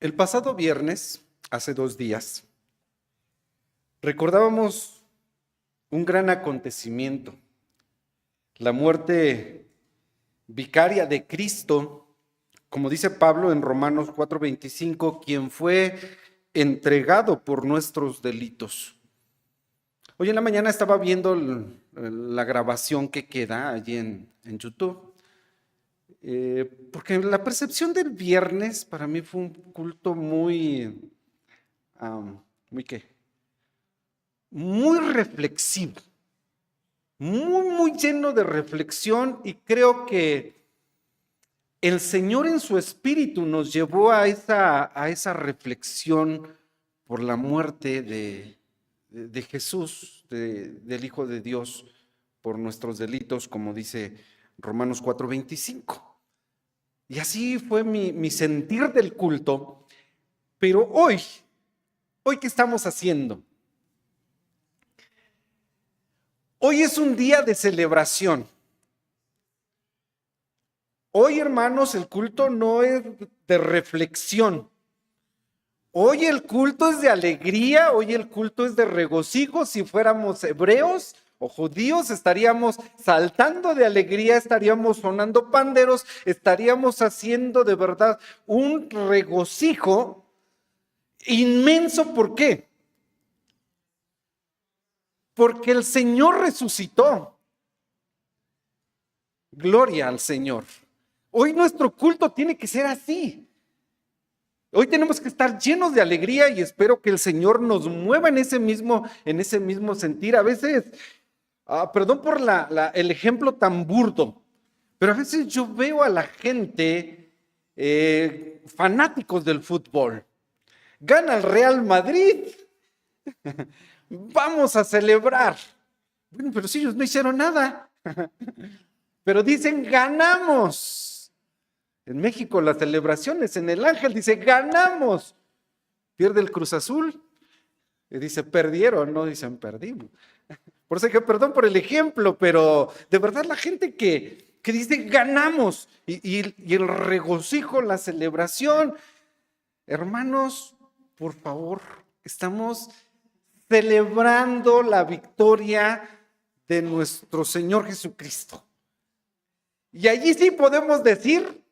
El pasado viernes, hace 2 días, recordábamos un gran acontecimiento, la muerte vicaria de Cristo, como dice Pablo en Romanos 4:25, quien fue entregado por nuestros delitos. Hoy en la mañana estaba viendo la grabación que queda allí en YouTube. Porque la percepción del viernes para mí fue un culto muy reflexivo, muy lleno de reflexión, y creo que el Señor en su espíritu nos llevó a esa reflexión por la muerte de Jesús, del Hijo de Dios, por nuestros delitos, como dice Romanos 4:25. Y así fue mi sentir del culto. Pero hoy, ¿qué estamos haciendo? Hoy es un día de celebración. Hoy, hermanos, el culto no es de reflexión. Hoy el culto es de alegría, hoy el culto es de regocijo. Si fuéramos hebreos o judíos, estaríamos saltando de alegría, estaríamos sonando panderos, estaríamos haciendo de verdad un regocijo inmenso. ¿Por qué? Porque el Señor resucitó. Gloria al Señor. Hoy nuestro culto tiene que ser así. Hoy tenemos que estar llenos de alegría y espero que el Señor nos mueva en ese mismo sentir. A veces, perdón por el ejemplo tan burdo, pero a veces yo veo a la gente fanáticos del fútbol. Gana el Real Madrid. Vamos a celebrar. Bueno, pero si ellos no hicieron nada. Pero dicen, ganamos. En México las celebraciones, en el Ángel dice, ganamos. Pierde el Cruz Azul. Y dice, perdieron, no dicen, perdimos. Por eso que perdón por el ejemplo, pero de verdad la gente que dice, ganamos. Y el regocijo, la celebración. Hermanos, por favor, estamos celebrando la victoria de nuestro Señor Jesucristo. Y allí sí podemos decir,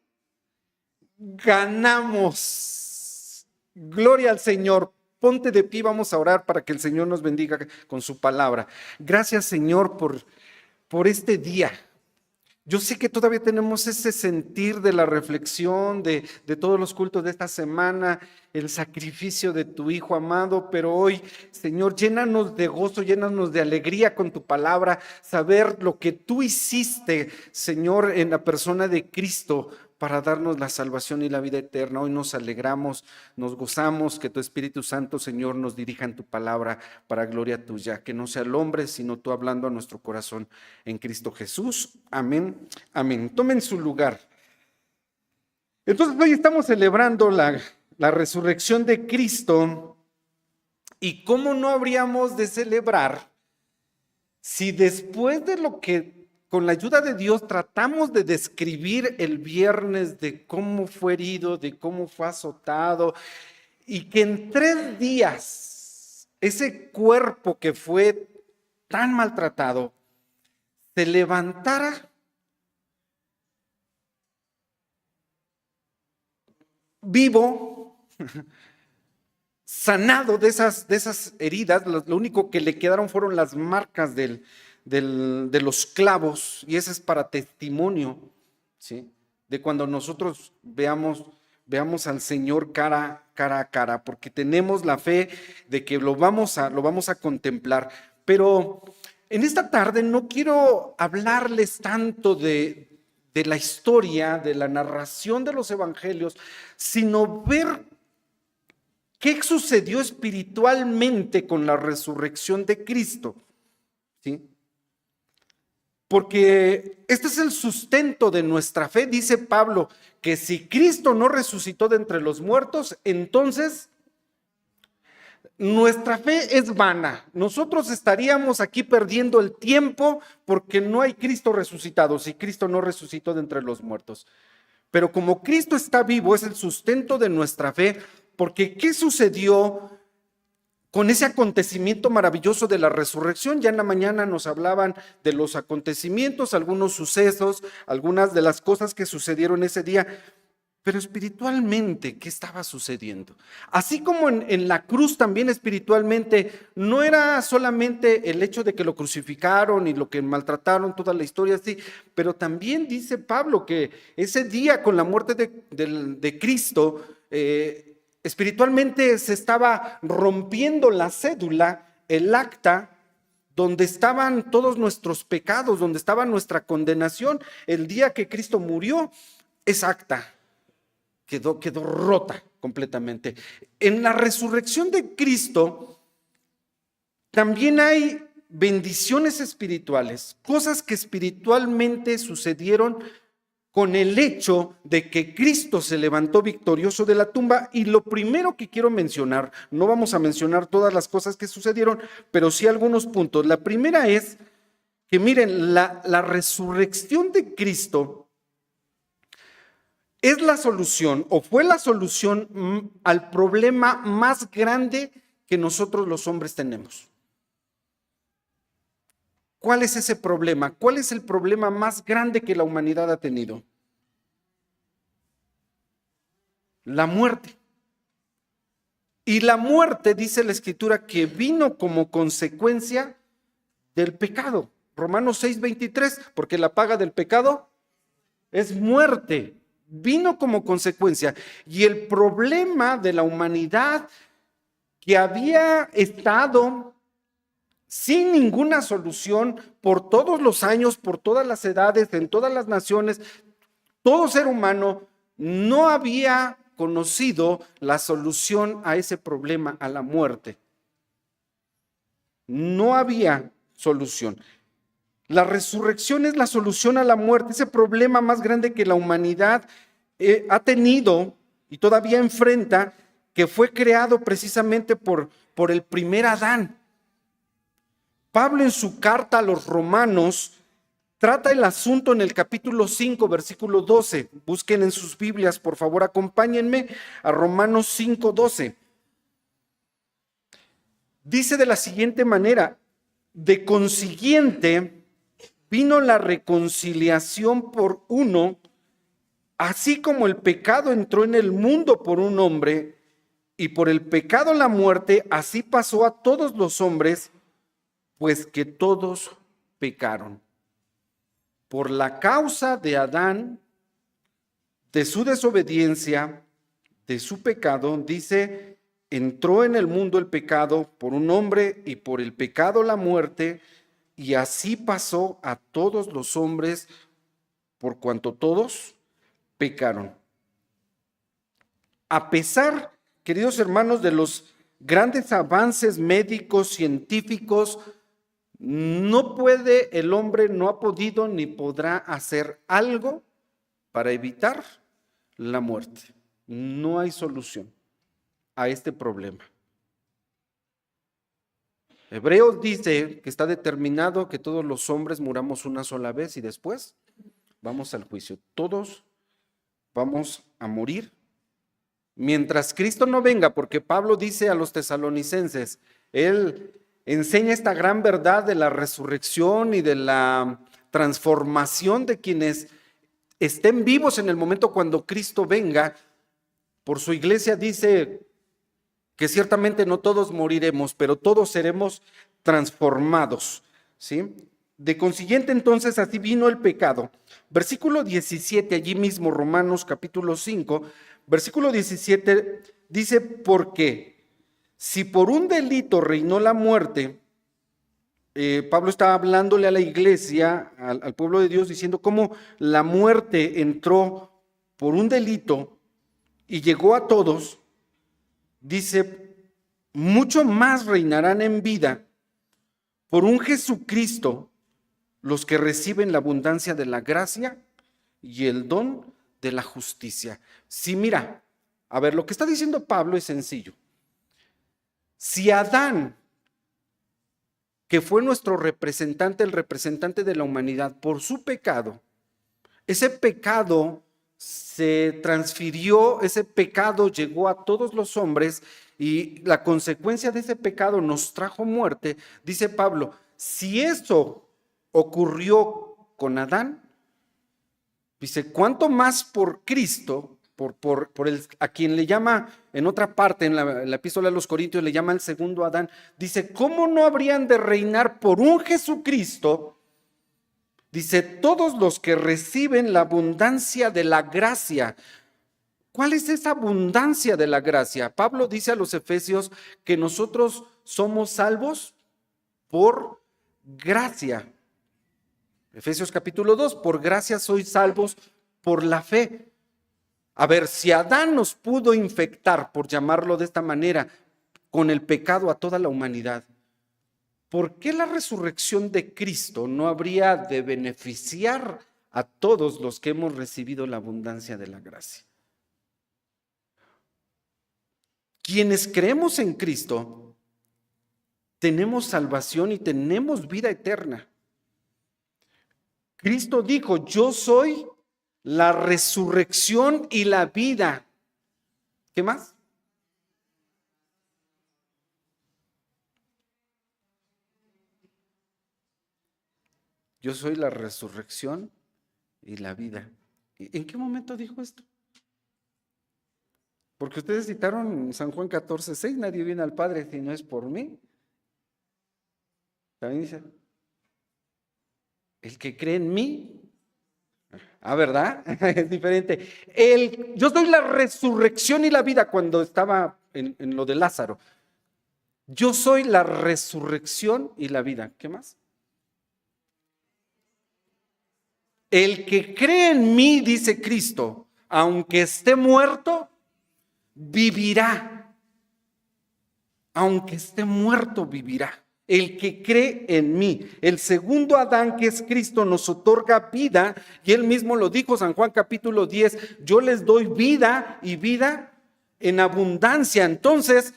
ganamos. Gloria al Señor. Ponte de pie, vamos a orar para que el Señor nos bendiga con su palabra. Gracias, Señor, por este día. Yo sé que todavía tenemos ese sentir de la reflexión de todos los cultos de esta semana, el sacrificio de tu Hijo amado, pero hoy, Señor, llénanos de gozo, llénanos de alegría con tu palabra, saber lo que tú hiciste, Señor, en la persona de Cristo para darnos la salvación y la vida eterna. Hoy nos alegramos, nos gozamos, que tu Espíritu Santo, Señor, nos dirija en tu palabra para gloria tuya, que no sea el hombre, sino tú hablando a nuestro corazón en Cristo Jesús. Amén, amén. Tomen su lugar. Entonces hoy estamos celebrando la resurrección de Cristo, y cómo no habríamos de celebrar si después de lo que con la ayuda de Dios tratamos de describir el viernes, de cómo fue herido, de cómo fue azotado, y que en 3 días ese cuerpo que fue tan maltratado se levantara vivo, sanado de esas heridas. Lo único que le quedaron fueron las marcas de los clavos, y ese es para testimonio, ¿sí?, de cuando nosotros veamos al Señor cara a cara, porque tenemos la fe de que lo vamos a contemplar. Pero en esta tarde no quiero hablarles tanto de la historia, de la narración de los evangelios, sino ver qué sucedió espiritualmente con la resurrección de Cristo, ¿sí? Porque este es el sustento de nuestra fe. Dice Pablo que si Cristo no resucitó de entre los muertos, entonces nuestra fe es vana. Nosotros estaríamos aquí perdiendo el tiempo porque no hay Cristo resucitado, si Cristo no resucitó de entre los muertos. Pero como Cristo está vivo, es el sustento de nuestra fe, Porque ¿qué sucedió con ese acontecimiento maravilloso de la resurrección? Ya en la mañana nos hablaban de los acontecimientos, algunos sucesos, algunas de las cosas que sucedieron ese día. Pero espiritualmente, ¿qué estaba sucediendo? Así como en la cruz también espiritualmente, no era solamente el hecho de que lo crucificaron y lo que maltrataron, toda la historia así, pero también dice Pablo que ese día con la muerte de Cristo, espiritualmente se estaba rompiendo la cédula, el acta, donde estaban todos nuestros pecados, donde estaba nuestra condenación. El día que Cristo murió, esa acta quedó rota completamente. En la resurrección de Cristo también hay bendiciones espirituales, cosas que espiritualmente sucedieron con el hecho de que Cristo se levantó victorioso de la tumba. Y lo primero que quiero mencionar, no vamos a mencionar todas las cosas que sucedieron, pero sí algunos puntos. La primera es que miren, la resurrección de Cristo es la solución o fue la solución al problema más grande que nosotros los hombres tenemos. ¿Cuál es ese problema? ¿Cuál es el problema más grande que la humanidad ha tenido? La muerte. Y la muerte, dice la Escritura, que vino como consecuencia del pecado. Romanos 6:23, porque la paga del pecado es muerte. Vino como consecuencia. Y el problema de la humanidad, que había estado sin ninguna solución por todos los años, por todas las edades, en todas las naciones, todo ser humano no había conocido la solución a ese problema, a la muerte. No había solución. La resurrección es la solución a la muerte, ese problema más grande que la humanidad ha tenido y todavía enfrenta, que fue creado precisamente por el primer Adán. Pablo en su carta a los Romanos trata el asunto en el capítulo 5, versículo 12. Busquen en sus Biblias, por favor, acompáñenme a Romanos 5:12. Dice de la siguiente manera: de consiguiente, vino la reconciliación por uno, así como el pecado entró en el mundo por un hombre, y por el pecado la muerte, así pasó a todos los hombres, pues que todos pecaron. Por la causa de Adán, de su desobediencia, de su pecado, dice, entró en el mundo el pecado por un hombre, y por el pecado la muerte, y así pasó a todos los hombres, por cuanto todos pecaron. A pesar, queridos hermanos, de los grandes avances médicos, científicos, no puede el hombre, no ha podido ni podrá hacer algo para evitar la muerte. No hay solución a este problema. Hebreos dice que está determinado que todos los hombres muramos una sola vez y después vamos al juicio. Todos vamos a morir mientras Cristo no venga, porque Pablo dice a los tesalonicenses, él enseña esta gran verdad de la resurrección y de la transformación de quienes estén vivos en el momento cuando Cristo venga. Por su iglesia dice que ciertamente no todos moriremos, pero todos seremos transformados, ¿sí? De consiguiente, entonces, así vino el pecado. Versículo 17, allí mismo, Romanos capítulo 5, versículo 17, dice, porque si por un delito reinó la muerte, Pablo está hablándole a la iglesia, al pueblo de Dios, diciendo cómo la muerte entró por un delito y llegó a todos. Dice, mucho más reinarán en vida por un Jesucristo los que reciben la abundancia de la gracia y el don de la justicia. Sí, mira, a ver, lo que está diciendo Pablo es sencillo. Si Adán, que fue nuestro representante, el representante de la humanidad, por su pecado, ese pecado se transfirió, ese pecado llegó a todos los hombres y la consecuencia de ese pecado nos trajo muerte, dice Pablo, si eso ocurrió con Adán, dice, ¿cuánto más por Cristo, a quien le llama en otra parte, en la epístola a los Corintios, le llama el segundo Adán? Dice, ¿cómo no habrían de reinar por un Jesucristo? Dice, todos los que reciben la abundancia de la gracia. ¿Cuál es esa abundancia de la gracia? Pablo dice a los Efesios que nosotros somos salvos por gracia. Efesios capítulo 2, por gracia sois salvos por la fe. A ver, si Adán nos pudo infectar, por llamarlo de esta manera, con el pecado a toda la humanidad, ¿por qué la resurrección de Cristo no habría de beneficiar a todos los que hemos recibido la abundancia de la gracia? Quienes creemos en Cristo, tenemos salvación y tenemos vida eterna. Cristo dijo, yo soy la resurrección y la vida. ¿Qué más? Yo soy la resurrección y la vida. ¿En qué momento dijo esto? Porque ustedes citaron San Juan 14:6, nadie viene al Padre si no es por mí. También dice, el que cree en mí. Ah, ¿verdad? Es diferente. Yo soy la resurrección y la vida cuando estaba en lo de Lázaro. Yo soy la resurrección y la vida. ¿Qué más? El que cree en mí, dice Cristo, aunque esté muerto, vivirá. Aunque esté muerto, vivirá. El que cree en mí. El segundo Adán, que es Cristo, nos otorga vida. Y él mismo lo dijo, San Juan capítulo 10, yo les doy vida y vida en abundancia. Entonces,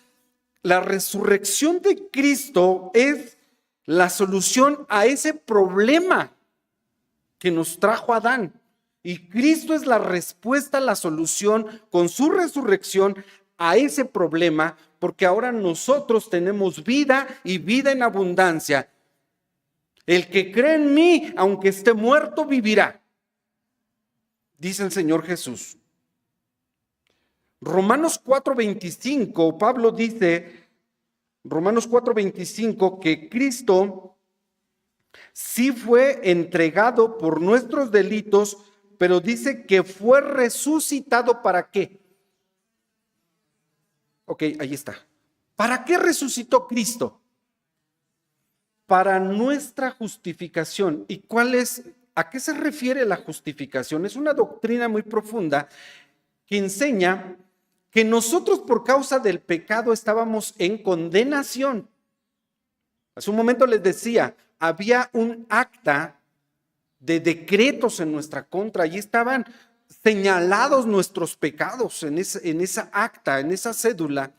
la resurrección de Cristo es la solución a ese problema que nos trajo Adán. Y Cristo es la respuesta, la solución con su resurrección a ese problema, porque ahora nosotros tenemos vida y vida en abundancia. El que cree en mí, aunque esté muerto, vivirá, dice el Señor Jesús. Romanos 4:25, Pablo dice, Romanos 4:25, que Cristo sí fue entregado por nuestros delitos, pero dice que fue resucitado ¿para qué? Ok, ahí está. ¿Para qué resucitó Cristo? Para nuestra justificación. ¿Y a qué se refiere la justificación? Es una doctrina muy profunda que enseña que nosotros por causa del pecado estábamos en condenación. Hace un momento les decía, había un acta de decretos en nuestra contra. Allí estaban señalados nuestros pecados en esa acta, en esa cédula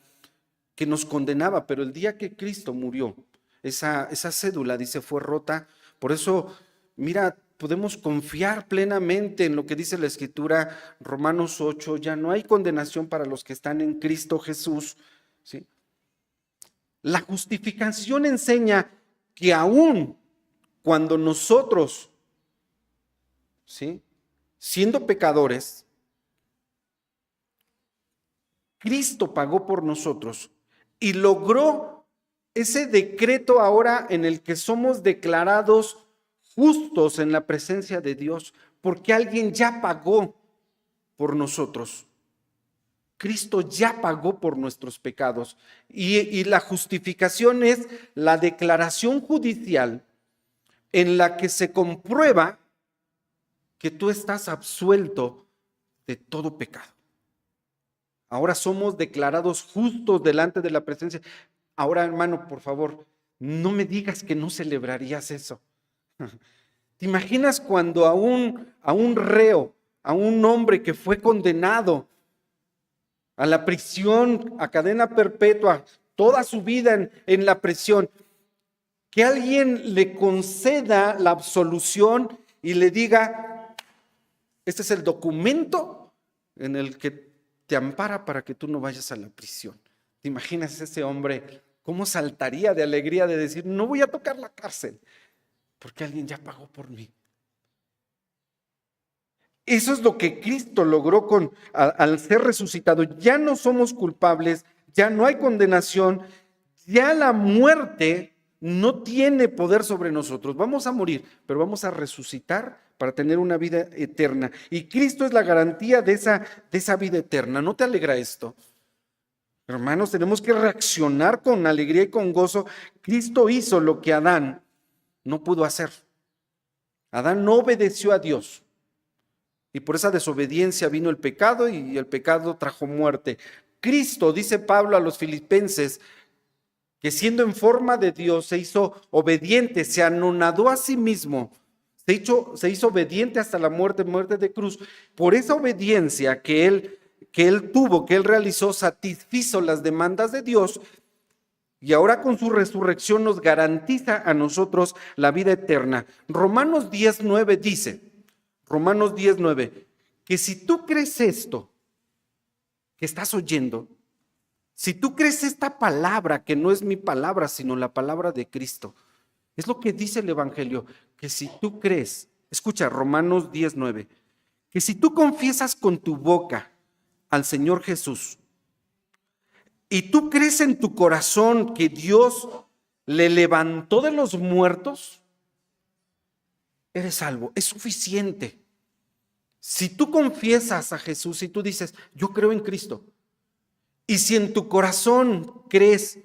que nos condenaba. Pero el día que Cristo murió, esa cédula, dice, fue rota. Por eso, mira, podemos confiar plenamente en lo que dice la Escritura, Romanos 8, ya no hay condenación para los que están en Cristo Jesús, ¿sí? La justificación enseña que aún cuando nosotros, ¿sí?, siendo pecadores, Cristo pagó por nosotros y logró ese decreto ahora en el que somos declarados justos en la presencia de Dios, porque alguien ya pagó por nosotros. Cristo ya pagó por nuestros pecados y la justificación es la declaración judicial en la que se comprueba que tú estás absuelto de todo pecado. Ahora somos declarados justos delante de la presencia. Ahora, hermano, por favor, no me digas que no celebrarías eso. ¿Te imaginas cuando a un reo, a un hombre que fue condenado a la prisión, a cadena perpetua, toda su vida en la prisión, que alguien le conceda la absolución y le diga, Este es el documento en el que te ampara para que tú no vayas a la prisión. ¿Te imaginas ese hombre cómo saltaría de alegría de decir, no voy a tocar la cárcel, porque alguien ya pagó por mí? Eso es lo que Cristo logró al ser resucitado. Ya no somos culpables, ya no hay condenación, ya la muerte no tiene poder sobre nosotros. Vamos a morir, pero vamos a resucitar para tener una vida eterna. Y Cristo es la garantía de esa vida eterna. ¿No te alegra esto? Hermanos, tenemos que reaccionar con alegría y con gozo. Cristo hizo lo que Adán no pudo hacer. Adán no obedeció a Dios. Y por esa desobediencia vino el pecado y el pecado trajo muerte. Cristo, dice Pablo a los filipenses, que siendo en forma de Dios se hizo obediente, se anonadó a sí mismo, se hizo obediente hasta la muerte de cruz. Por esa obediencia que él tuvo, que él realizó, satisfizo las demandas de Dios y ahora con su resurrección nos garantiza a nosotros la vida eterna. Romanos 10:9 dice, Romanos 10:9, que si tú crees esto que estás oyendo, si tú crees esta palabra, que no es mi palabra, sino la palabra de Cristo, es lo que dice el Evangelio, que si tú crees, escucha Romanos 10:9, que si tú confiesas con tu boca al Señor Jesús y tú crees en tu corazón que Dios le levantó de los muertos, eres salvo. Es suficiente. Si tú confiesas a Jesús y tú dices, yo creo en Cristo, y si en tu corazón crees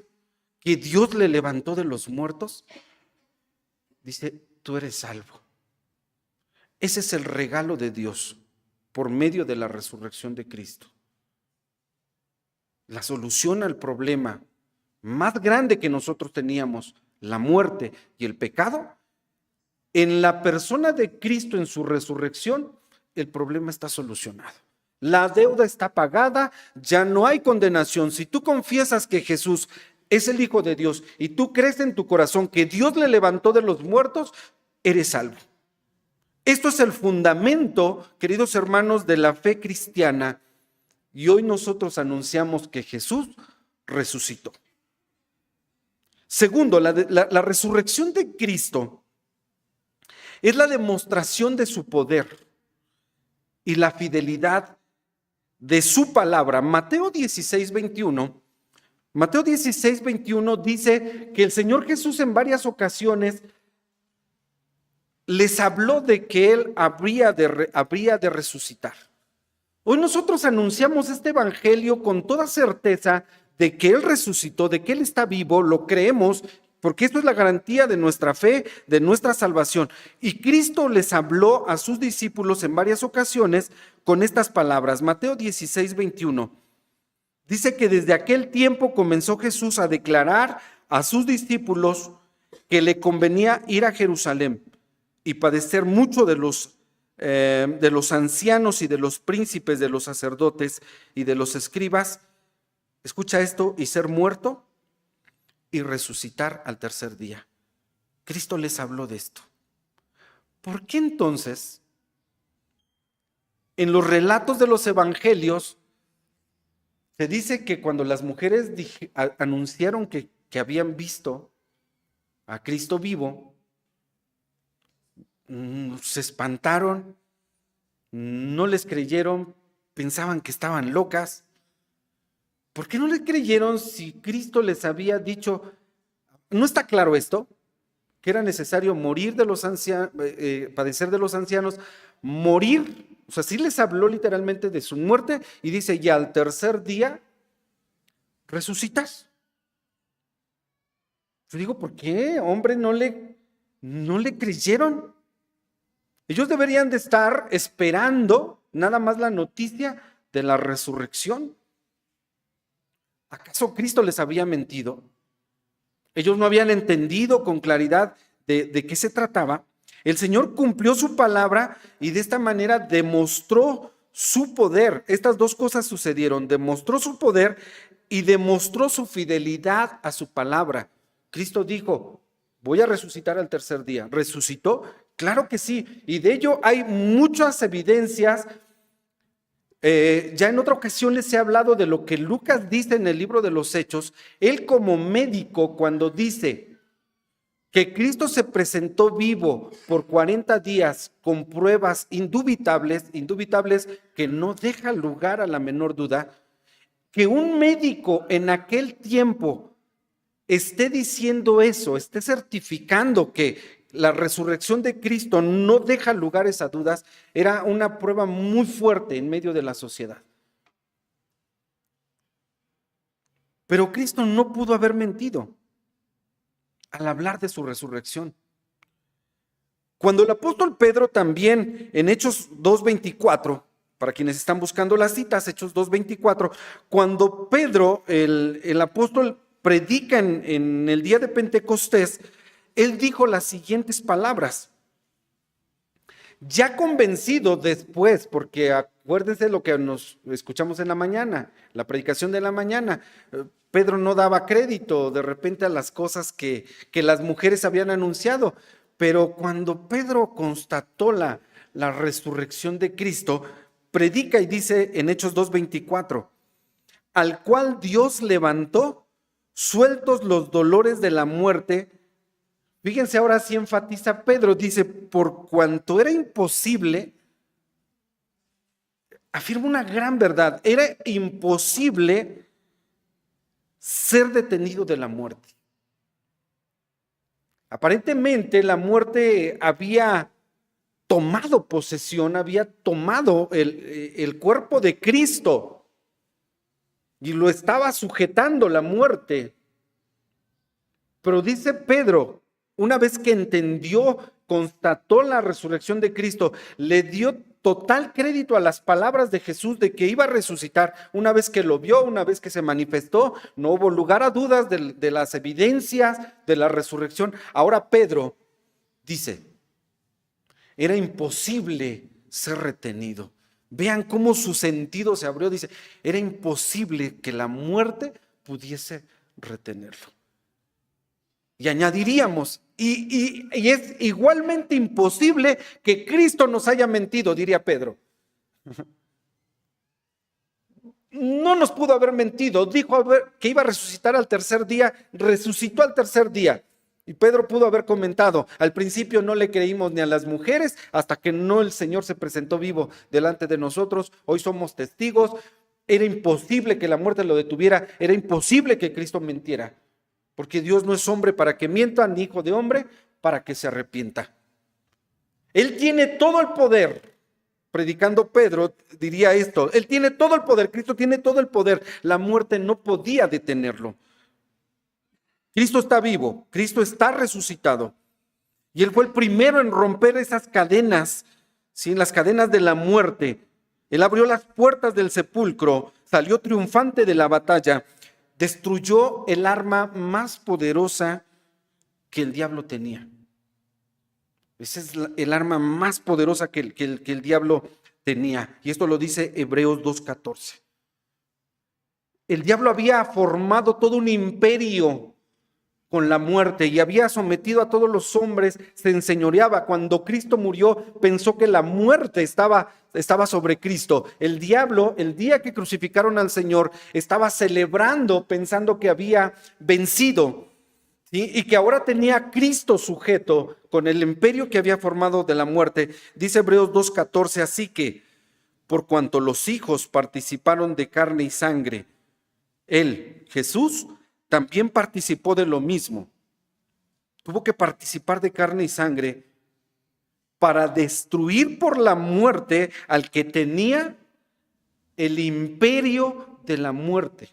que Dios le levantó de los muertos, dice, tú eres salvo. Ese es el regalo de Dios por medio de la resurrección de Cristo. La solución al problema más grande que nosotros teníamos, la muerte y el pecado, en la persona de Cristo, en su resurrección, el problema está solucionado. La deuda está pagada, ya no hay condenación. Si tú confiesas que Jesús es el Hijo de Dios y tú crees en tu corazón que Dios le levantó de los muertos, eres salvo. Esto es el fundamento, queridos hermanos, de la fe cristiana. Y hoy nosotros anunciamos que Jesús resucitó. Segundo, la resurrección de Cristo es la demostración de su poder y la fidelidad de su palabra. Mateo 16:21 dice que el Señor Jesús en varias ocasiones les habló de que Él habría de resucitar. Hoy nosotros anunciamos este evangelio con toda certeza de que Él resucitó, de que Él está vivo, lo creemos, porque esto es la garantía de nuestra fe, de nuestra salvación. Y Cristo les habló a sus discípulos en varias ocasiones con estas palabras. Mateo 16:21 dice que desde aquel tiempo comenzó Jesús a declarar a sus discípulos que le convenía ir a Jerusalén y padecer mucho de los ancianos y de los príncipes, de los sacerdotes y de los escribas. Escucha esto, y ser muerto y resucitar al tercer día. Cristo les habló de esto. ¿Por qué entonces en los relatos de los evangelios se dice que cuando las mujeres anunciaron que habían visto a Cristo vivo, se espantaron, no les creyeron, pensaban que estaban locas? ¿Por qué no le creyeron si Cristo les había dicho, no está claro esto, que era necesario morir de los ancianos, padecer de los ancianos, morir? O sea, sí les habló literalmente de su muerte y dice, y al tercer día resucitas. Yo digo, ¿por qué, hombre, no le creyeron? Ellos deberían de estar esperando nada más la noticia de la resurrección. ¿Acaso Cristo les había mentido? Ellos no habían entendido con claridad de qué se trataba. El Señor cumplió su palabra y de esta manera demostró su poder. Estas dos cosas sucedieron: demostró su poder y demostró su fidelidad a su palabra. Cristo dijo, voy a resucitar al tercer día. Resucitó, Claro que sí, y de ello hay muchas evidencias. Ya en otra ocasión les he hablado de lo que Lucas dice en el libro de los Hechos. Él como médico, cuando dice que Cristo se presentó vivo por 40 días con pruebas indubitables que no deja lugar a la menor duda, que un médico en aquel tiempo esté diciendo eso, esté certificando que la resurrección de Cristo no deja lugar a esas dudas, era una prueba muy fuerte en medio de la sociedad. Pero Cristo no pudo haber mentido al hablar de su resurrección. Cuando el apóstol Pedro también en Hechos 2:24, para quienes están buscando las citas, Hechos 2:24, cuando Pedro, el apóstol, predica en el día de Pentecostés, él dijo las siguientes palabras. Ya convencido después, porque acuérdense lo que nos escuchamos en la mañana, la predicación de la mañana, Pedro no daba crédito de repente a las cosas que las mujeres habían anunciado, pero cuando Pedro constató la resurrección de Cristo, predica y dice en Hechos 2:24, al cual Dios levantó, sueltos los dolores de la muerte. Fíjense, ahora sí enfatiza Pedro, dice, por cuanto era imposible, afirma una gran verdad, era imposible ser detenido de la muerte. Aparentemente la muerte había tomado posesión, había tomado el cuerpo de Cristo y lo estaba sujetando la muerte. Pero dice Pedro, una vez que entendió, constató la resurrección de Cristo, le dio total crédito a las palabras de Jesús de que iba a resucitar. Una vez que lo vio, una vez que se manifestó, no hubo lugar a dudas de las evidencias de la resurrección. Ahora Pedro dice, era imposible ser retenido. Vean cómo su sentido se abrió. Dice, era imposible que la muerte pudiese retenerlo. Y añadiríamos, y es igualmente imposible que Cristo nos haya mentido, diría Pedro. No nos pudo haber mentido, dijo que iba a resucitar al tercer día, resucitó al tercer día. Y Pedro pudo haber comentado, al principio no le creímos ni a las mujeres, hasta que no el Señor se presentó vivo delante de nosotros, hoy somos testigos, era imposible que la muerte lo detuviera, era imposible que Cristo mintiera. Porque Dios no es hombre para que mienta, ni hijo de hombre para que se arrepienta. Él tiene todo el poder. Predicando Pedro diría esto, él tiene todo el poder, Cristo tiene todo el poder. La muerte no podía detenerlo. Cristo está vivo, Cristo está resucitado. Y él fue el primero en romper esas cadenas, ¿sí? Las cadenas de la muerte. Él abrió las puertas del sepulcro, salió triunfante de la batalla. Destruyó el arma más poderosa que el diablo tenía. Esa es el arma más poderosa que el diablo tenía. Y esto lo dice Hebreos 2:14. El diablo había formado todo un imperio con la muerte y había sometido a todos los hombres, se enseñoreaba. Cuando Cristo murió, pensó que la muerte estaba sobre Cristo. El diablo, el día que crucificaron al Señor, estaba celebrando pensando que había vencido, ¿sí? Y que ahora tenía a Cristo sujeto con el imperio que había formado de la muerte. Dice Hebreos 2:14, así que por cuanto los hijos participaron de carne y sangre, él, Jesús, también participó de lo mismo. Tuvo que participar de carne y sangre para destruir por la muerte al que tenía el imperio de la muerte.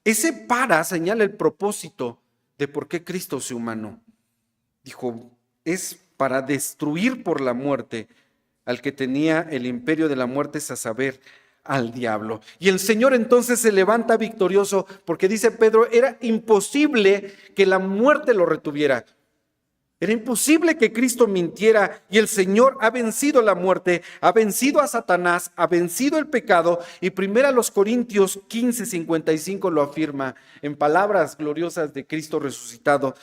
Ese para señala el propósito de por qué Cristo se humanó. Dijo, es para destruir por la muerte al que tenía el imperio de la muerte, es a saber, al diablo. Y el Señor entonces se levanta victorioso porque dice Pedro, era imposible que la muerte lo retuviera. Era imposible que Cristo mintiera y el Señor ha vencido la muerte, ha vencido a Satanás, ha vencido el pecado. Y 1 Corintios 15:55 lo afirma en palabras gloriosas de Cristo resucitado.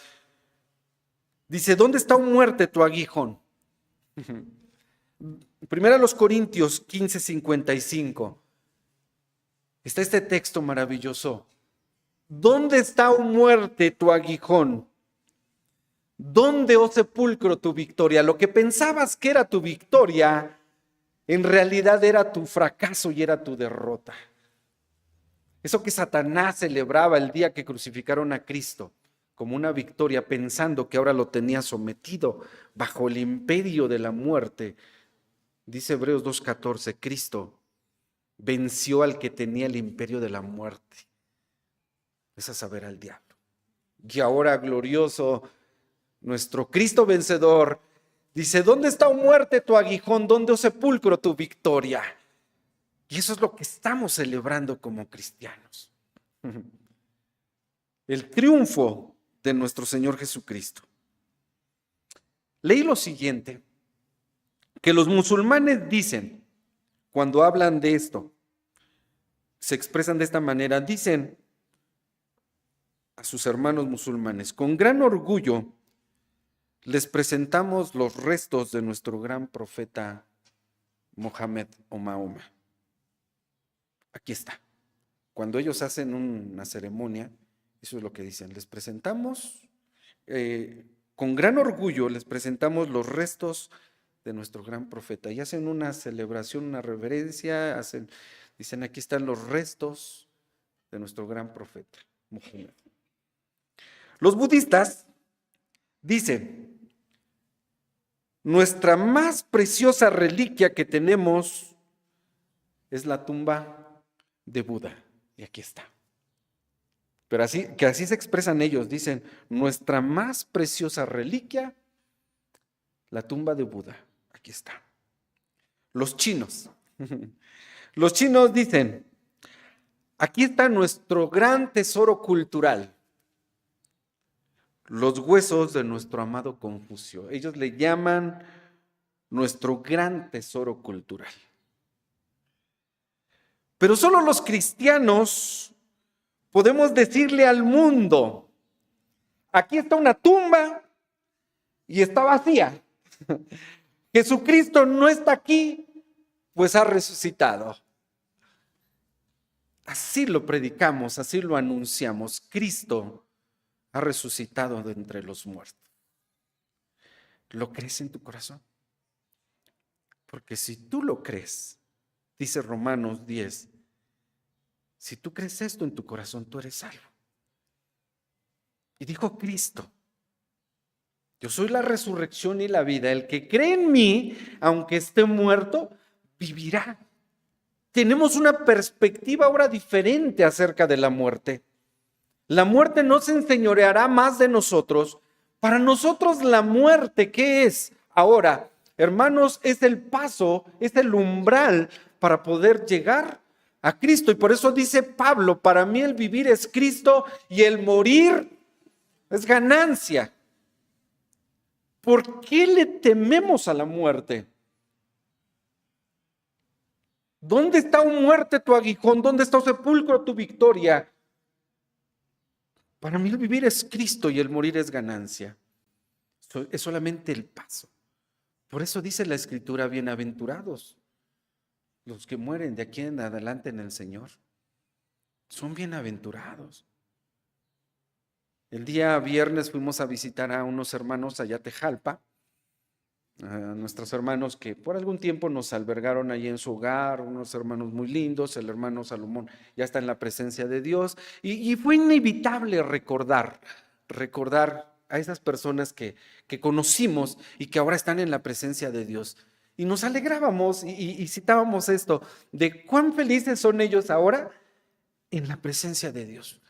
Dice, ¿dónde está, oh muerte, tu aguijón? Primera los Corintios 15:55. Está este texto maravilloso. ¿Dónde está, oh muerte, tu aguijón? ¿Dónde, oh sepulcro, tu victoria? Lo que pensabas que era tu victoria, en realidad era tu fracaso y era tu derrota. Eso que Satanás celebraba el día que crucificaron a Cristo como una victoria, pensando que ahora lo tenía sometido bajo el imperio de la muerte. Dice Hebreos 2:14, Cristo venció al que tenía el imperio de la muerte. Es a saber, al diablo. Y ahora, glorioso, nuestro Cristo vencedor, dice, ¿dónde está, oh muerte, tu aguijón? ¿Dónde, oh sepulcro, tu victoria? Y eso es lo que estamos celebrando como cristianos. El triunfo de nuestro Señor Jesucristo. Leí lo siguiente, que los musulmanes dicen, cuando hablan de esto, se expresan de esta manera, dicen a sus hermanos musulmanes, con gran orgullo les presentamos los restos de nuestro gran profeta Mohammed o Mahoma. Aquí está. Cuando ellos hacen una ceremonia, eso es lo que dicen, les presentamos, con gran orgullo les presentamos los restos de nuestro gran profeta. Y hacen una celebración, una reverencia, dicen, aquí están los restos de nuestro gran profeta, Muhammad. Los budistas dicen, nuestra más preciosa reliquia que tenemos es la tumba de Buda. Y aquí está. Pero así se expresan ellos, dicen, nuestra más preciosa reliquia, la tumba de Buda. Aquí está. Los chinos. Los chinos dicen, aquí está nuestro gran tesoro cultural, los huesos de nuestro amado Confucio. Ellos le llaman nuestro gran tesoro cultural. Pero solo los cristianos podemos decirle al mundo, aquí está una tumba y está vacía. Jesucristo no está aquí, pues ha resucitado. Así lo predicamos, así lo anunciamos. Cristo ha resucitado de entre los muertos. ¿Lo crees en tu corazón? Porque si tú lo crees, dice Romanos 10, si tú crees esto en tu corazón, tú eres salvo. Y dijo Cristo, yo soy la resurrección y la vida. El que cree en mí, aunque esté muerto, vivirá. Tenemos una perspectiva ahora diferente acerca de la muerte. La muerte no se enseñoreará más de nosotros. Para nosotros la muerte, ¿qué es? Ahora, hermanos, es el paso, es el umbral para poder llegar a Cristo. Y por eso dice Pablo, para mí el vivir es Cristo y el morir es ganancia. ¿Por qué le tememos a la muerte? ¿Dónde está, oh muerte, tu aguijón? ¿Dónde está, oh sepulcro, tu victoria? Para mí el vivir es Cristo y el morir es ganancia. Es solamente el paso. Por eso dice la Escritura, bienaventurados los que mueren de aquí en adelante en el Señor. Son bienaventurados. El día viernes fuimos a visitar a unos hermanos allá a Tejalpa, a nuestros hermanos que por algún tiempo nos albergaron allí en su hogar, unos hermanos muy lindos. El hermano Salomón ya está en la presencia de Dios y fue inevitable recordar a esas personas que conocimos y que ahora están en la presencia de Dios. Y nos alegrábamos y citábamos esto, de cuán felices son ellos ahora en la presencia de Dios.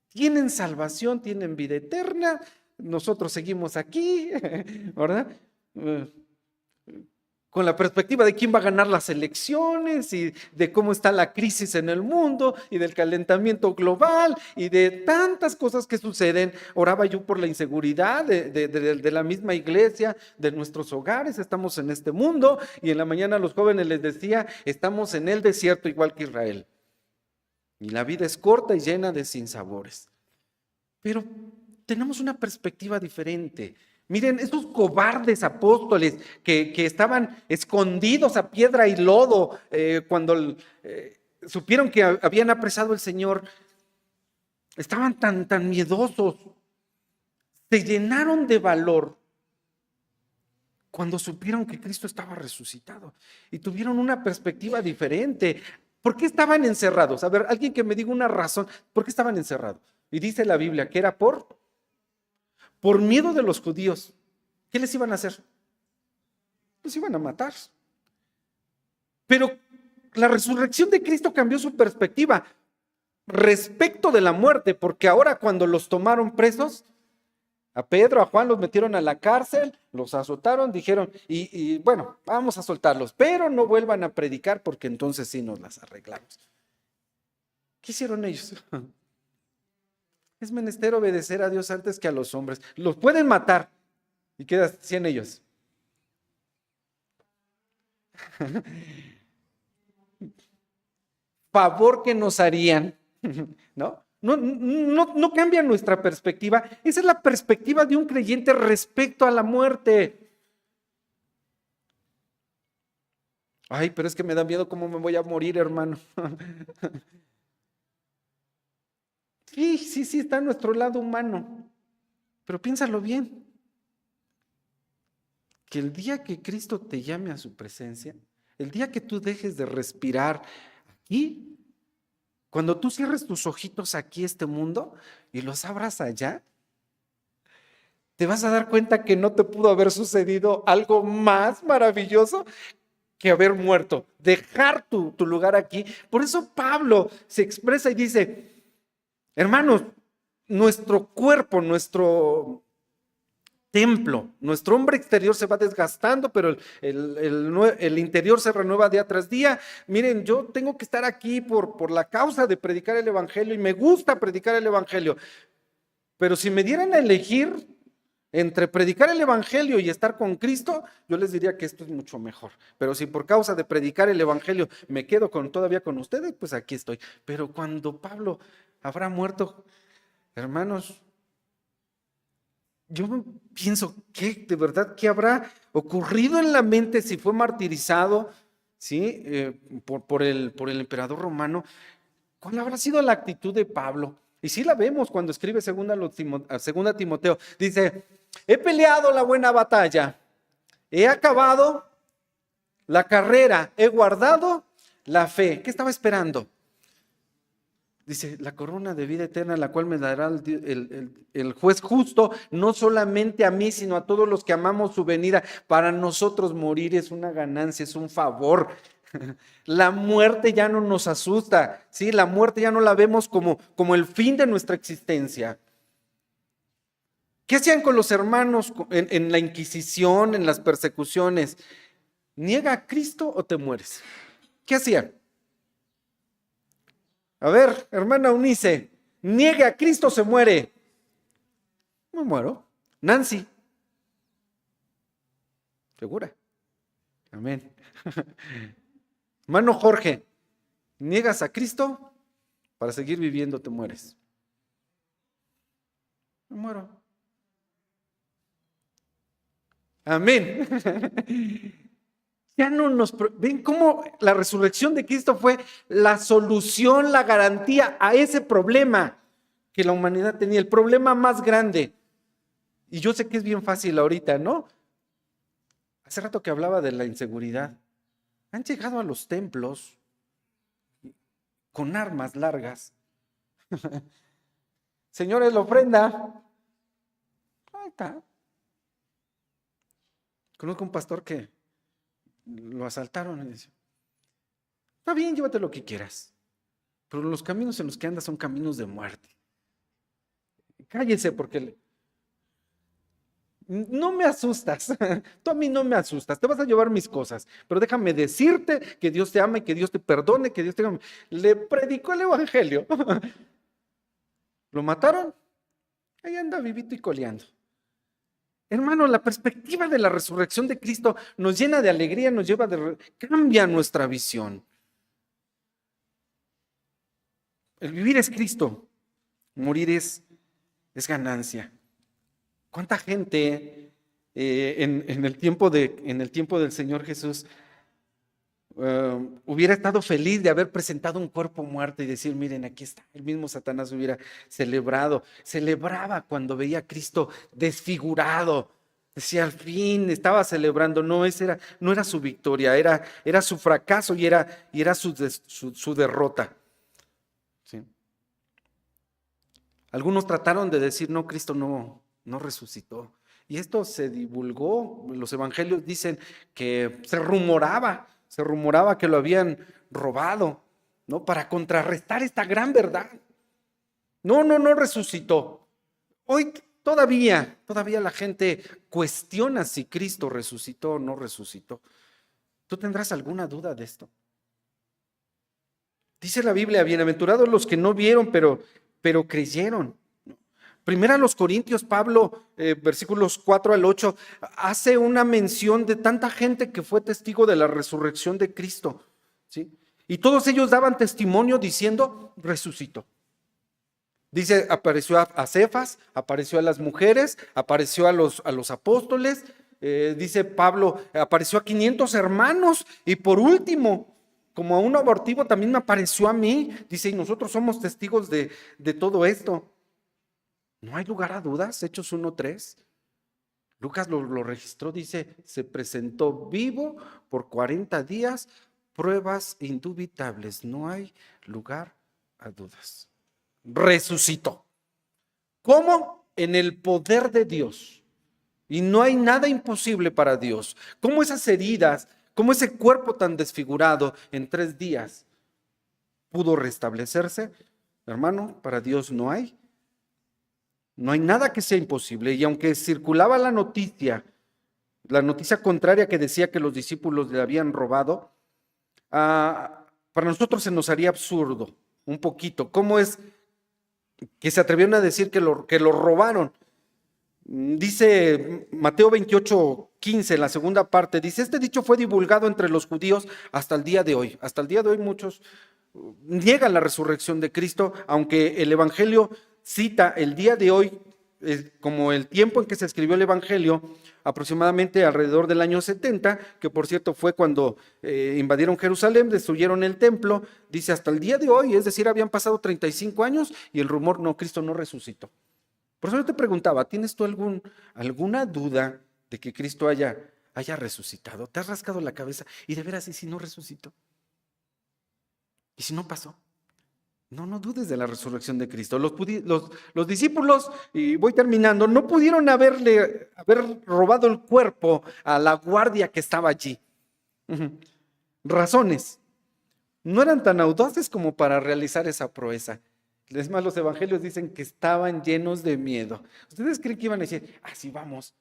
Tienen salvación, tienen vida eterna, nosotros seguimos aquí, ¿verdad? Con la perspectiva de quién va a ganar las elecciones y de cómo está la crisis en el mundo y del calentamiento global y de tantas cosas que suceden. Oraba yo por la inseguridad de la misma iglesia, de nuestros hogares. Estamos en este mundo y en la mañana a los jóvenes les decía, estamos en el desierto igual que Israel. Y la vida es corta y llena de sinsabores. Pero tenemos una perspectiva diferente. Miren, esos cobardes apóstoles que estaban escondidos a piedra y lodo cuando supieron que habían apresado al Señor, estaban tan miedosos, se llenaron de valor cuando supieron que Cristo estaba resucitado y tuvieron una perspectiva diferente. ¿Por qué estaban encerrados? A ver, alguien que me diga una razón, ¿por qué estaban encerrados? Y dice la Biblia que era por miedo de los judíos. ¿Qué les iban a hacer? Los iban a matar. Pero la resurrección de Cristo cambió su perspectiva respecto de la muerte, porque ahora cuando los tomaron presos, a Pedro, a Juan los metieron a la cárcel, los azotaron, dijeron, y bueno, vamos a soltarlos, pero no vuelvan a predicar porque entonces sí nos las arreglamos. ¿Qué hicieron ellos? Es menester obedecer a Dios antes que a los hombres. Los pueden matar. ¿Y qué hacían ellos? Favor que nos harían, ¿no? No cambia nuestra perspectiva. Esa es la perspectiva de un creyente respecto a la muerte. Ay, pero es que me da miedo cómo me voy a morir, hermano. Sí, está a nuestro lado humano. Pero piénsalo bien. Que el día que Cristo te llame a su presencia, el día que tú dejes de respirar aquí, cuando tú cierres tus ojitos aquí este mundo y los abras allá, te vas a dar cuenta que no te pudo haber sucedido algo más maravilloso que haber muerto, dejar tu lugar aquí. Por eso Pablo se expresa y dice, hermanos, nuestro cuerpo, nuestro templo, nuestro hombre exterior se va desgastando, pero el interior se renueva día tras día. Miren, yo tengo que estar aquí por la causa de predicar el evangelio y me gusta predicar el evangelio, pero si me dieran a elegir entre predicar el evangelio y estar con Cristo, yo les diría que esto es mucho mejor. Pero si por causa de predicar el evangelio me quedo todavía con ustedes, pues aquí estoy. Pero cuando Pablo habrá muerto, hermanos, yo pienso que de verdad, ¿qué habrá ocurrido en la mente si fue martirizado, ¿sí? Por el emperador romano? ¿Cuál habrá sido la actitud de Pablo? Y sí la vemos cuando escribe segunda Timoteo. Dice, he peleado la buena batalla, he acabado la carrera, he guardado la fe. ¿Qué estaba esperando? Dice, la corona de vida eterna, la cual me dará el juez justo, no solamente a mí, sino a todos los que amamos su venida. Para nosotros morir es una ganancia, es un favor. La muerte ya no nos asusta, ¿sí? La muerte ya no la vemos como el fin de nuestra existencia. ¿Qué hacían con los hermanos en la Inquisición, en las persecuciones? ¿Niega a Cristo o te mueres? ¿Qué hacían? A ver, hermana Eunice, niegue a Cristo, se muere. Me muero. Nancy. ¿Segura? Amén. Hermano Jorge, niegas a Cristo, para seguir viviendo te mueres. Me muero. Amén. Ya no nos... ¿Ven cómo la resurrección de Cristo fue la solución, la garantía a ese problema que la humanidad tenía, el problema más grande? Y yo sé que es bien fácil ahorita, ¿no? Hace rato que hablaba de la inseguridad. Han llegado a los templos con armas largas. Señores, la ofrenda. Ahí está. Conozco un pastor que lo asaltaron y dice, está bien, llévate lo que quieras, pero los caminos en los que andas son caminos de muerte. Cállese porque no me asustas, tú a mí no me asustas, te vas a llevar mis cosas, pero déjame decirte que Dios te ama y que Dios te perdone, que Dios te ama. Le predicó el evangelio. ¿Lo mataron? Ahí anda vivito y coleando. Hermano, la perspectiva de la resurrección de Cristo nos llena de alegría, cambia nuestra visión. El vivir es Cristo, morir es ganancia. ¿Cuánta gente en el tiempo del Señor Jesús, hubiera estado feliz de haber presentado un cuerpo muerto y decir, miren, aquí está. El mismo Satanás hubiera celebraba cuando veía a Cristo desfigurado. Decía, al fin, estaba celebrando. No, no era su victoria, era su fracaso y era su derrota. ¿Sí? Algunos trataron de decir, no, Cristo no resucitó. Y esto se divulgó. Los evangelios dicen que se rumoraba que lo habían robado, ¿no? Para contrarrestar esta gran verdad. No resucitó. Hoy todavía la gente cuestiona si Cristo resucitó o no resucitó. ¿Tú tendrás alguna duda de esto? Dice la Biblia, bienaventurados los que no vieron, pero creyeron. Primera a los Corintios, Pablo, versículos 4 al 8, hace una mención de tanta gente que fue testigo de la resurrección de Cristo, ¿sí? Y todos ellos daban testimonio diciendo, resucitó. Dice, apareció a Cefas, apareció a las mujeres, apareció a los apóstoles, dice Pablo, apareció a 500 hermanos y por último, como a un abortivo también me apareció a mí, dice, y nosotros somos testigos de todo esto. No hay lugar a dudas, Hechos 1:3. Lucas lo registró, dice, se presentó vivo por 40 días, pruebas indubitables, no hay lugar a dudas. Resucitó. ¿Cómo? En el poder de Dios. Y no hay nada imposible para Dios. ¿Cómo esas heridas, cómo ese cuerpo tan desfigurado en 3 días pudo restablecerse? Hermano, para Dios no hay nada que sea imposible. Y aunque circulaba la noticia contraria que decía que los discípulos le habían robado, para nosotros se nos haría absurdo un poquito. ¿Cómo es que se atrevieron a decir que lo robaron? Dice Mateo 28:15, en la segunda parte, dice, este dicho fue divulgado entre los judíos hasta el día de hoy. Hasta el día de hoy muchos niegan la resurrección de Cristo, aunque el Evangelio cita el día de hoy como el tiempo en que se escribió el Evangelio, aproximadamente alrededor del año 70, que por cierto fue cuando invadieron Jerusalén, destruyeron el templo, dice hasta el día de hoy, es decir, habían pasado 35 años y el rumor, no, Cristo no resucitó. Por eso yo te preguntaba, ¿tienes tú alguna duda de que Cristo haya resucitado? ¿Te has rascado la cabeza? Y de veras, ¿y si no resucitó? ¿Y si no pasó? No dudes de la resurrección de Cristo. Los discípulos, y voy terminando, no pudieron haber robado el cuerpo a la guardia que estaba allí. Razones. No eran tan audaces como para realizar esa proeza. Es más, los evangelios dicen que estaban llenos de miedo. ¿Ustedes creen que iban a decir, sí, vamos,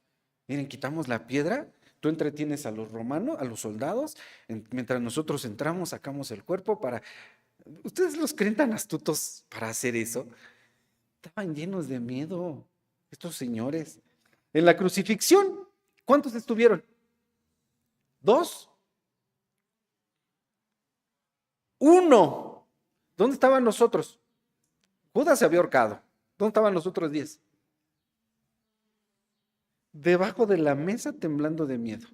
miren, quitamos la piedra, tú entretienes a los romanos, a los soldados, mientras nosotros entramos, sacamos el cuerpo para... ¿Ustedes los creen tan astutos para hacer eso? Estaban llenos de miedo estos señores. En la crucifixión, ¿cuántos estuvieron? 2. 1. ¿Dónde estaban los otros? Judas se había ahorcado. ¿Dónde estaban los otros 10? Debajo de la mesa temblando de miedo.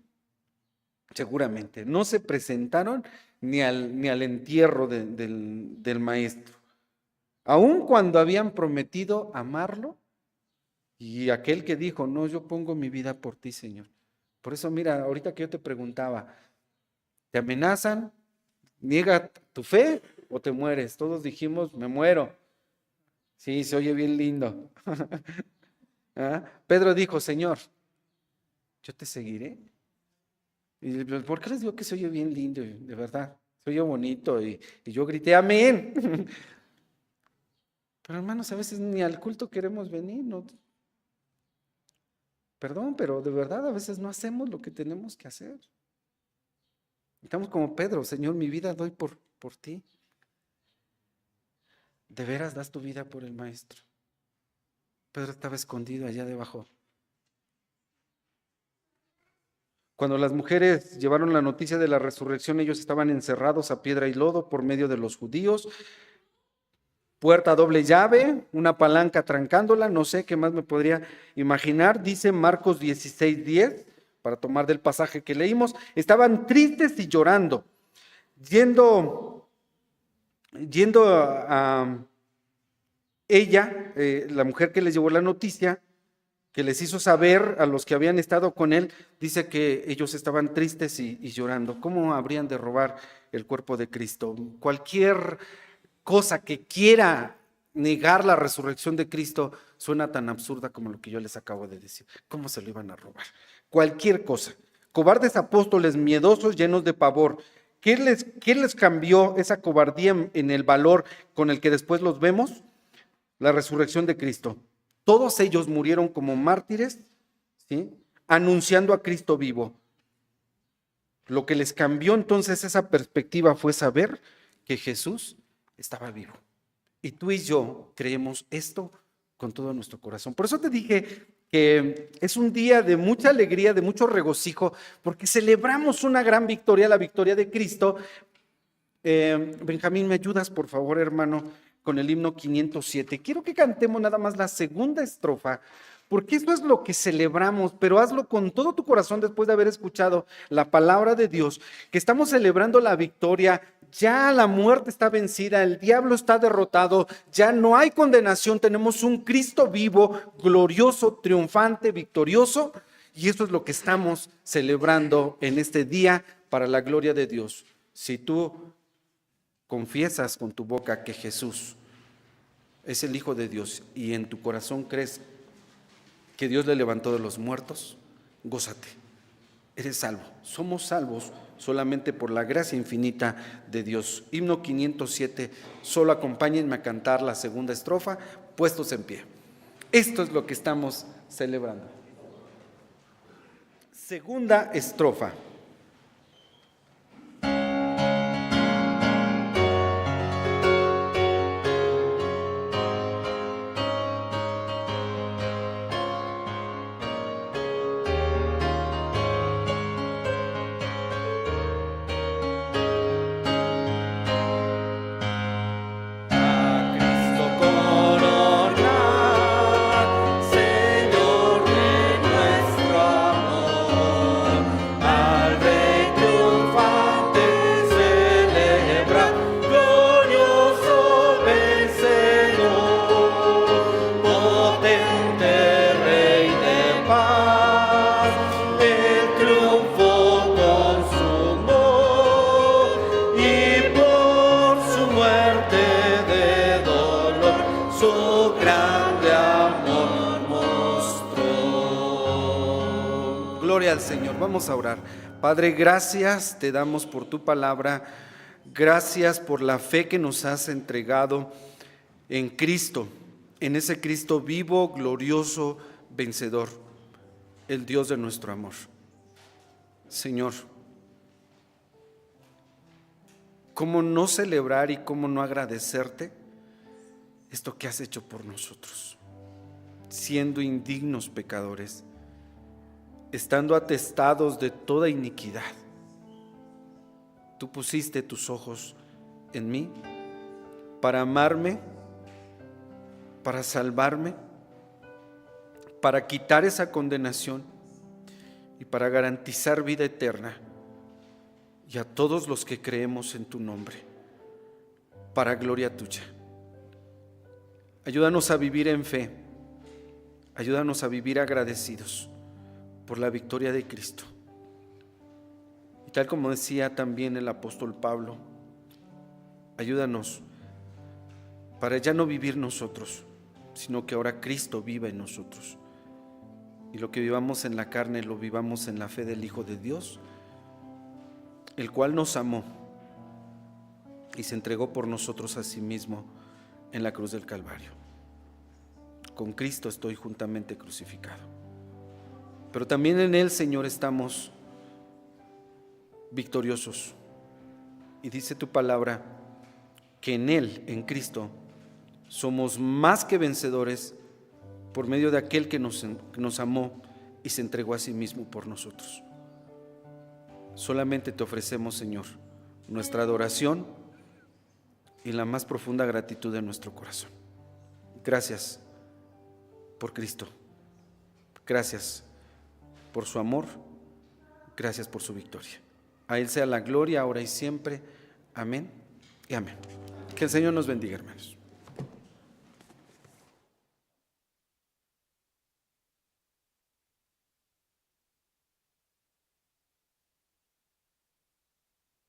Seguramente. No se presentaron ni al entierro del maestro. Aun cuando habían prometido amarlo, y aquel que dijo, no, yo pongo mi vida por ti, Señor. Por eso, mira, ahorita que yo te preguntaba, ¿te amenazan? ¿Niega tu fe o te mueres? Todos dijimos, me muero. Sí, se oye bien lindo. Pedro dijo, Señor, yo te seguiré. ¿Y por qué les digo que se oye bien lindo? De verdad, se oye bonito y yo grité amén. Pero hermanos, a veces ni al culto queremos venir, ¿no? Perdón, pero de verdad a veces no hacemos lo que tenemos que hacer. Estamos como Pedro, Señor, mi vida doy por ti. ¿De veras das tu vida por el maestro? Pedro estaba escondido allá debajo. Cuando las mujeres llevaron la noticia de la resurrección, ellos estaban encerrados a piedra y lodo por medio de los judíos. puerta a doble llave, una palanca trancándola, no sé qué más me podría imaginar. Dice Marcos 16:10, para tomar del pasaje que leímos, estaban tristes y llorando, yendo a ella, la mujer que les llevó la noticia, que les hizo saber a los que habían estado con él, dice que ellos estaban tristes y llorando. ¿Cómo habrían de robar el cuerpo de Cristo? Cualquier cosa que quiera negar la resurrección de Cristo suena tan absurda como lo que yo les acabo de decir. ¿Cómo se lo iban a robar? Cualquier cosa. Cobardes apóstoles, miedosos, llenos de pavor. ¿Qué les cambió esa cobardía en el valor con el que después los vemos? La resurrección de Cristo. Todos ellos murieron como mártires, ¿sí?, anunciando a Cristo vivo. Lo que les cambió entonces esa perspectiva fue saber que Jesús estaba vivo. Y tú y yo creemos esto con todo nuestro corazón. Por eso te dije que es un día de mucha alegría, de mucho regocijo, porque celebramos una gran victoria, la victoria de Cristo. Benjamín, ¿me ayudas, por favor, hermano, con el himno 507? Quiero que cantemos nada más la segunda estrofa, porque eso es lo que celebramos, pero hazlo con todo tu corazón después de haber escuchado la palabra de Dios, que estamos celebrando la victoria. Ya la muerte está vencida, el diablo está derrotado, ya no hay condenación, tenemos un Cristo vivo, glorioso, triunfante, victorioso, y eso es lo que estamos celebrando en este día para la gloria de Dios. Si tú confiesas con tu boca que Jesús es el Hijo de Dios y en tu corazón crees que Dios le levantó de los muertos, gózate, eres salvo. Somos salvos solamente por la gracia infinita de Dios. Himno 507, solo acompáñenme a cantar la segunda estrofa, puestos en pie. Esto es lo que estamos celebrando. Segunda estrofa. Gloria al Señor. Vamos a orar. Padre, gracias te damos por tu palabra. Gracias por la fe que nos has entregado en Cristo, en ese Cristo vivo, glorioso, vencedor, el Dios de nuestro amor. Señor, ¿cómo no celebrar y cómo no agradecerte esto que has hecho por nosotros? Siendo indignos pecadores, estando atestados de toda iniquidad, tú pusiste tus ojos en mí para amarme, para salvarme, para quitar esa condenación y para garantizar vida eterna y a todos los que creemos en tu nombre, para gloria tuya. Ayúdanos a vivir en fe, ayúdanos a vivir agradecidos por la victoria de Cristo. Y tal como decía también el apóstol Pablo, ayúdanos para ya no vivir nosotros, sino que ahora Cristo viva en nosotros. Y lo que vivamos en la carne lo vivamos en la fe del Hijo de Dios, el cual nos amó y se entregó por nosotros a sí mismo en la cruz del Calvario. Con Cristo estoy juntamente crucificado. Pero también en Él, Señor, estamos victoriosos. Y dice tu palabra que en Él, en Cristo, somos más que vencedores por medio de aquel que nos amó y se entregó a sí mismo por nosotros. Solamente te ofrecemos, Señor, nuestra adoración, y la más profunda gratitud de nuestro corazón. Gracias por Cristo. Gracias por su amor. Gracias por su victoria. A Él sea la gloria, ahora y siempre. Amén y amén. Que el Señor nos bendiga, hermanos.